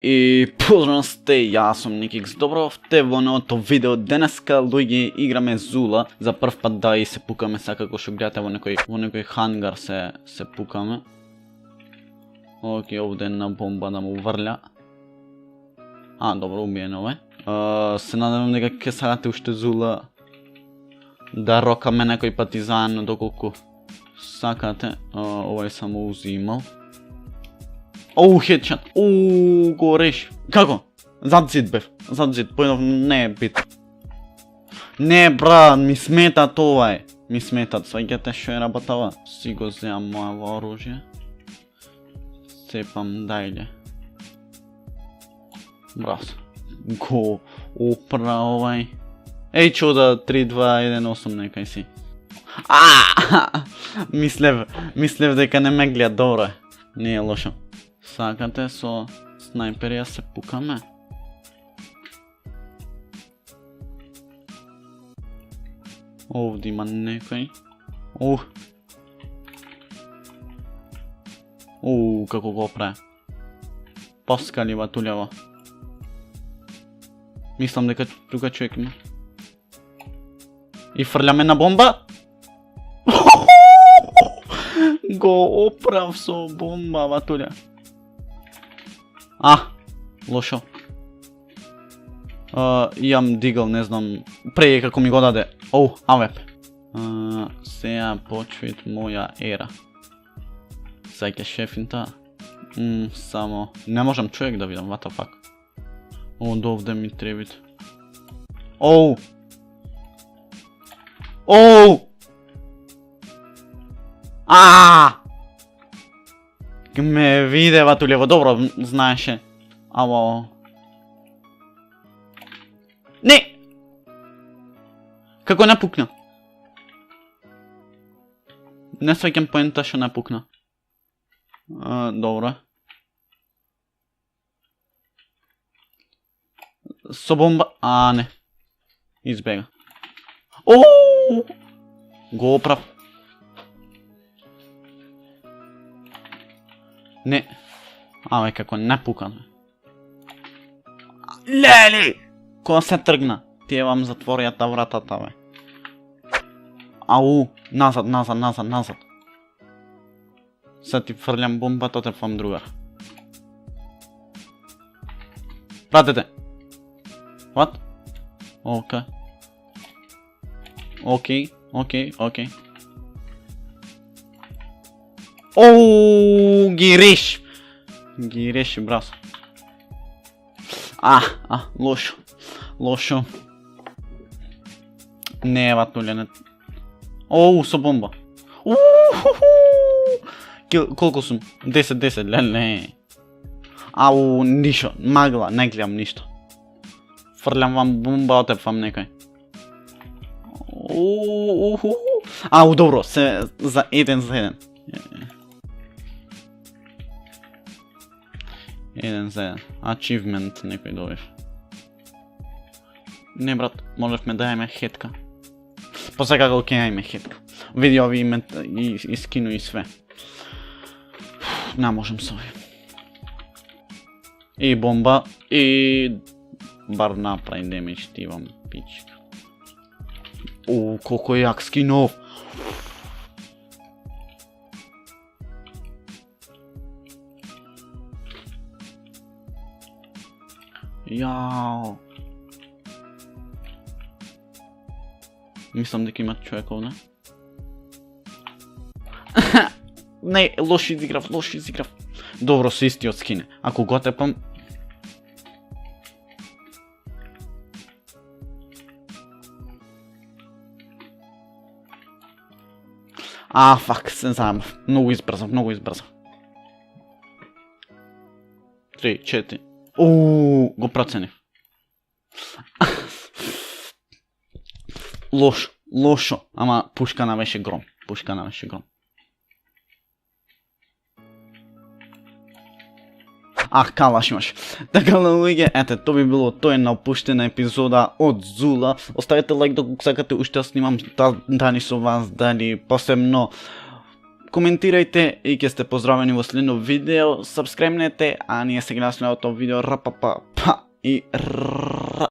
И поздрав сте, јас сум Никикс. Добро вте во новото видео. Денеска, луѓе, играме Зула. За прв пат да и се пукаме, сакако што гледате во некој хангар се пукаме. Океј, овде една бомба да му врля. Добро, убиен овој. Се надевам дека ќе сакате уште Зула да рокаме некој пат и заедно доколку сакате. Овој сам го узимал. Хедшот. Гореш. Како? Зад зид бев. Зад зид. Појдов не е бит. Не, брат, ми сметат овај. Ми сметат. Сваѓате шо е работава. Си го земам мојаво оружје. Сепам дајле. Брат. Го опра овај. Еј чуда 3-2-1-8 некај си. Мислев дека не ме гледа, добро е. Не е лошо. Сакате со снайперија се пукаме? Овде има некој. Како го прави. Поскали ватулјава. Мислам дека тука човек има. И фрляме на бомба. Го оправ со бомба ватулја. Лошо. Јам дигал, не знам, преј како ми го даде. Авеп. Сеја почвит моја ера. Сајке шефинта. Само, не можам човек да видам, what the fuck. Овде ми требит. Ме виде ватулево, добро, знаеше. Не! Како не пукна? Не сваќам поента што не пукна. Добро. Со бомба... не. Избега. Го оправ. Не. Како не пукаме. Леле! Кога се тргна? Тие вам затворијата вратата, бе. Назад. Се ти фрлям бомбата, трфам другар. Пратете. What? Окей. Ги реши, брат. Лошо. Не, ватуле, не. Со бомба. Колку сум? 10, леле. Ништо, магла, не гледам ништо. Фрлям вам бомба, отепвам некој. Добро, се за 1 за 1. Achievement некој добив. Не, брат, можевме да имаме хетка. Посека како ќе имаме хетка. Види ови име и скину и све. Не можем со ови. И бомба, и бар направи демидж, ти вам пичка. Колко јак скинов. Јао. Мислам дека има човек овде. Не, лош изиграв. Добро, со истиот скине. Ако го тепам... Фак, се заемав. Многу избрзав. 3, 4. Го проценив. Лошо. Ама пушкана беше гром. Калаш имаш. Така, луѓе, тоа би било тоа една опуштена епизода од Зула. Оставете лайк доколку сакате уште да снимам дали со вас, дали посебно коментирајте и ќе сте поздравени во следно видео, сабскребнете, а ние се гледаме следното видео, рапапа, па и